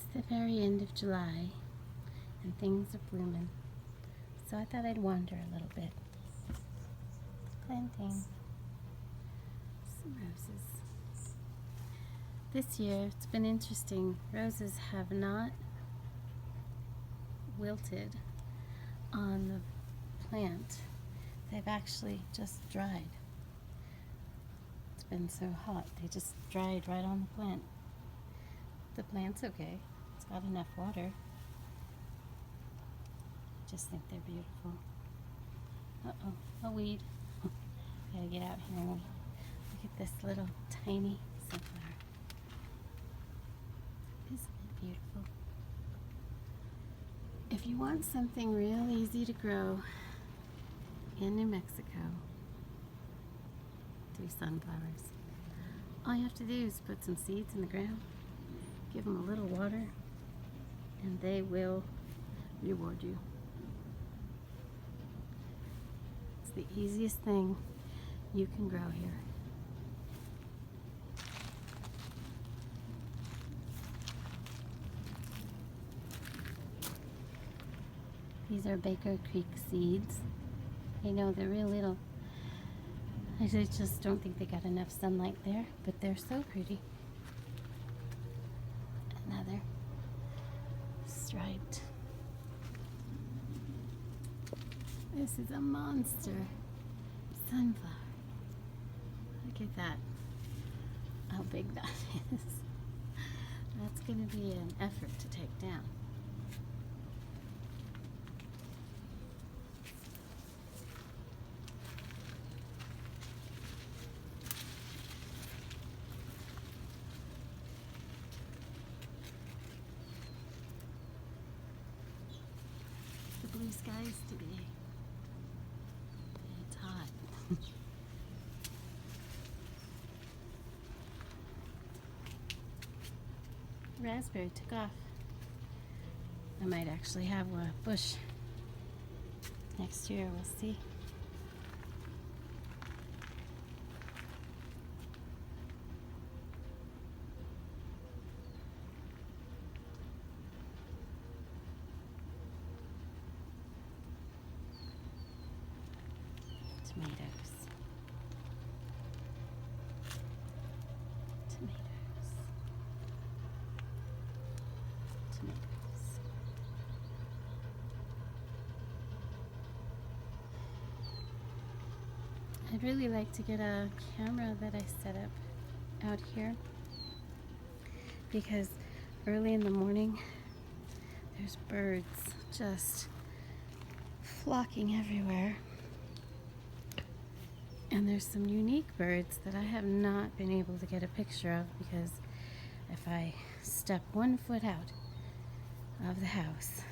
It's the very end of July and things are blooming, so I thought I'd wander a little bit, planting some roses. This year it's been interesting. Roses have not wilted on the plant. They've actually just dried. It's been so hot, they just dried right on the plant. The plant's okay. It's got enough water. I just think they're beautiful. Uh-oh, a weed. Gotta get out here and look at this little tiny sunflower. Isn't it beautiful? If you want something real easy to grow in New Mexico, do sunflowers. All you have to do is put some seeds in the ground, give them a little water, and they will reward you. It's the easiest thing you can grow here. These are Baker Creek seeds. You know, they're real little. I just don't think they got enough sunlight there, but they're so pretty. Another striped. This is a monster sunflower. Look at that. How big that is. That's going to be an effort to take down. The blue skies today. It's hot. Raspberry took off. I might actually have a bush next year, we'll see. Tomatoes. Tomatoes. Tomatoes. I'd really like to get a camera that I set up out here, because early in the morning there's birds just flocking everywhere. And there's some unique birds that I have not been able to get a picture of, because if I step 1 foot out of the house,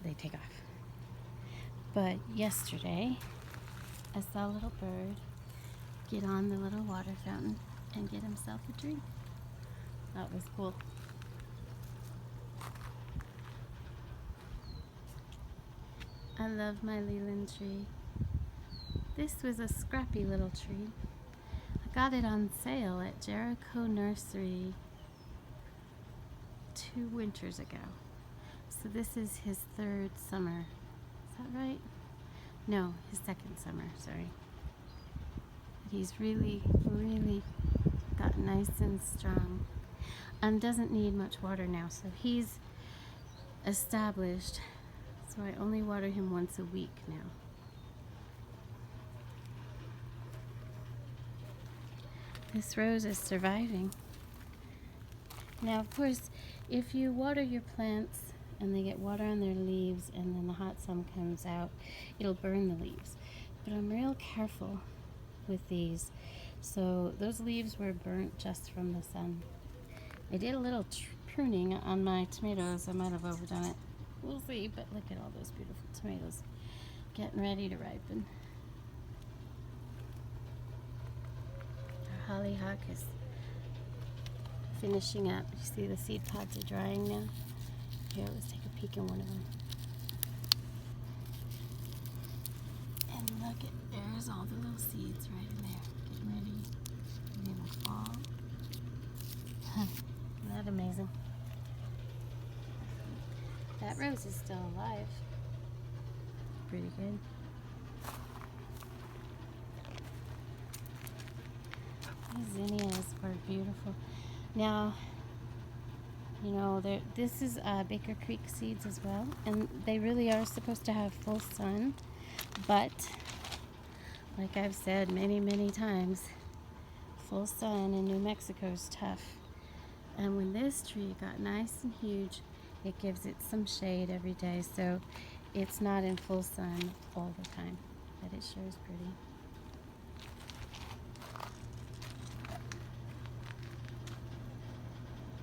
they take off. But yesterday, I saw a little bird get on the little water fountain and get himself a drink. That was cool. I love my Leland tree. This was a scrappy little tree. I got it on sale at Jericho Nursery 2 winters ago. So this is his 3rd summer. Is that right? No, his 2nd summer, sorry. But he's really, really got nice and strong and doesn't need much water now. So he's established. So I only water him once a week now. This rose is surviving. Now, of course, if you water your plants and they get water on their leaves and then the hot sun comes out, it'll burn the leaves. But I'm real careful with these. So those leaves were burnt just from the sun. I did a little pruning on my tomatoes. I might have overdone it. We'll see, but look at all those beautiful tomatoes getting ready to ripen. Hollyhock is finishing up. You see the seed pods are drying now. Here, let's take a peek in one of them. And look at, there's all the little seeds right in there, getting ready. They will fall. Isn't that amazing? That rose is still alive. Pretty good. These zinnias were beautiful. Now, you know, this is Baker Creek seeds as well, and they really are supposed to have full sun, but like I've said many, many times, full sun in New Mexico is tough. And when this tree got nice and huge, it gives it some shade every day, so it's not in full sun all the time, but it sure is pretty.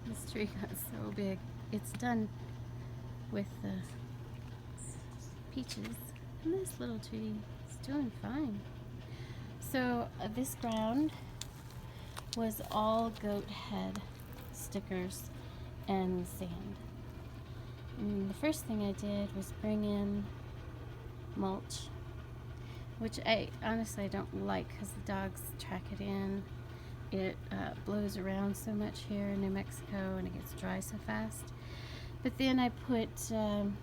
This tree got so big. It's done with the peaches, and this little tree is doing fine. So this ground was all goat head stickers and sand. And the first thing I did was bring in mulch, which I honestly don't like because the dogs track it in. It blows around so much here in New Mexico, and it gets dry so fast. But then I put some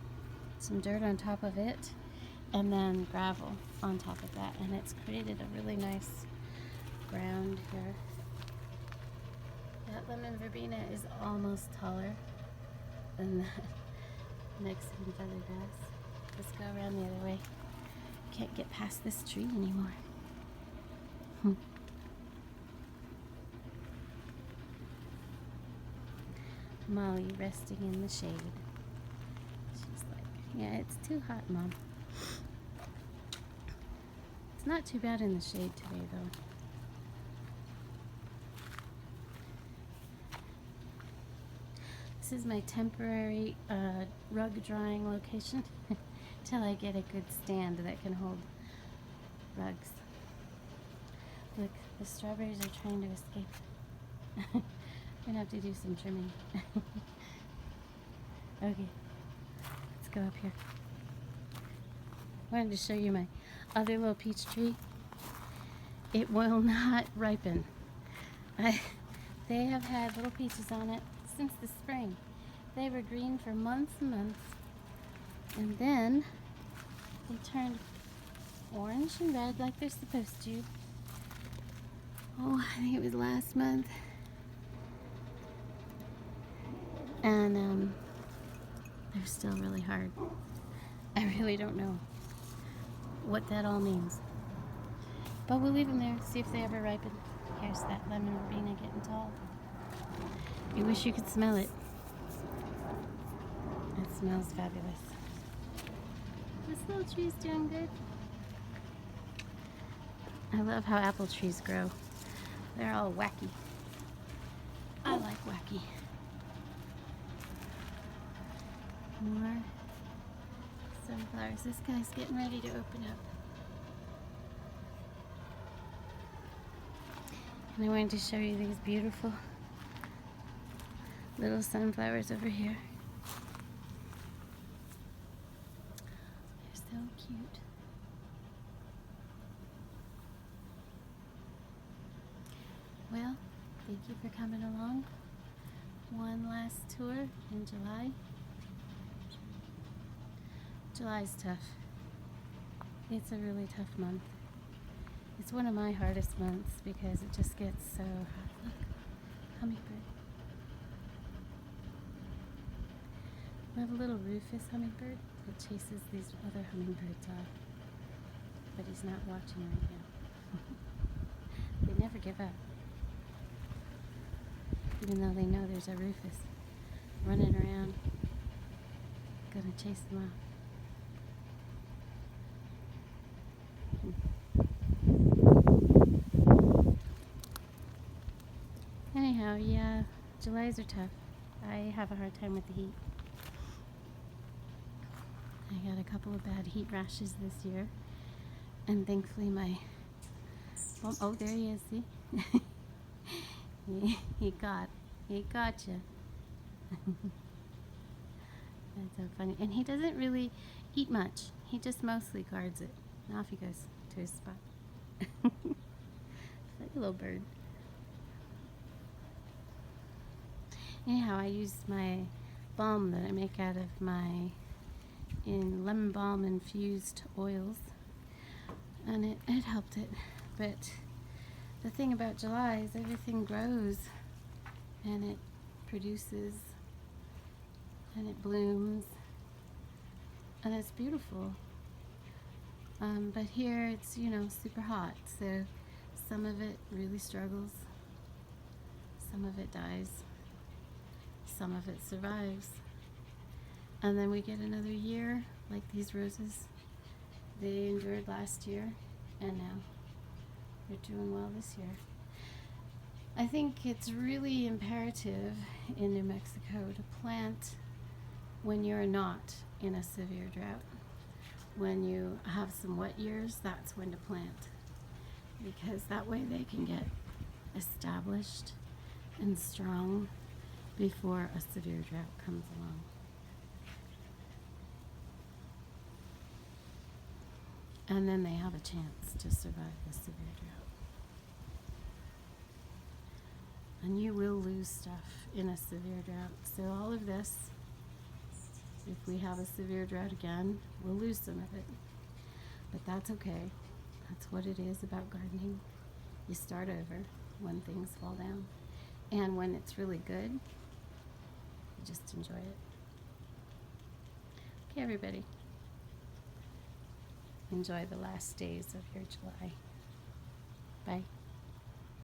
dirt on top of it, and then gravel on top of that, and it's created a really nice ground here. That lemon verbena is almost taller than that Mexican feathergrass. Let's go around the other way. Can't get past this tree anymore. Molly resting in the shade. She's like, yeah, it's too hot, Mom. It's not too bad in the shade today, though. This is my temporary rug drying location till I get a good stand that can hold rugs. Look, the strawberries are trying to escape. I'm gonna have to do some trimming. Okay, let's go up here. I wanted to show you my other little peach tree. It will not ripen. They have had little peaches on it since the spring. They were green for months and months, and then they turned orange and red like they're supposed to. Oh, I think it was last month. And they're still really hard. I really don't know what that all means. But we'll leave them there, see if they ever ripen. Here's that lemon verbena getting tall. I wish you could smell it. It smells fabulous. This little tree's doing good. I love how apple trees grow. They're all wacky. I like wacky. More sunflowers. This guy's getting ready to open up. And I wanted to show you these beautiful little sunflowers over here. They're so cute. Well, thank you for coming along. One last tour in July. July's tough. It's a really tough month. It's one of my hardest months because it just gets so hot. Look, hummingbird. We have a little rufous hummingbird that chases these other hummingbirds off. But he's not watching right now. They never give up. Even though they know there's a rufous running around, gonna chase them off. Anyhow, yeah, Julys are tough. I have a hard time with the heat. I got a couple of bad heat rashes this year, and thankfully my oh, there he is, see? he got you. That's so funny. And he doesn't really eat much. He just mostly guards it. And off he goes to his spot. Like a little bird. Anyhow, I used my balm that I make out of my lemon balm infused oils, and it helped it. But the thing about July is everything grows and it produces and it blooms and it's beautiful. But here it's, super hot, so some of it really struggles, some of it dies, some of it survives. And then we get another year, like these roses. They endured last year, and now they're doing well this year. I think it's really imperative in New Mexico to plant when you're not in a severe drought. When you have some wet years, that's when to plant, because that way they can get established and strong before a severe drought comes along. And then they have a chance to survive the severe drought. And you will lose stuff in a severe drought. So all of this, if we have a severe drought again, we'll lose some of it. But that's okay. That's what it is about gardening. You start over when things fall down. And when it's really good, you just enjoy it. Okay, everybody. Enjoy the last days of your July. Bye.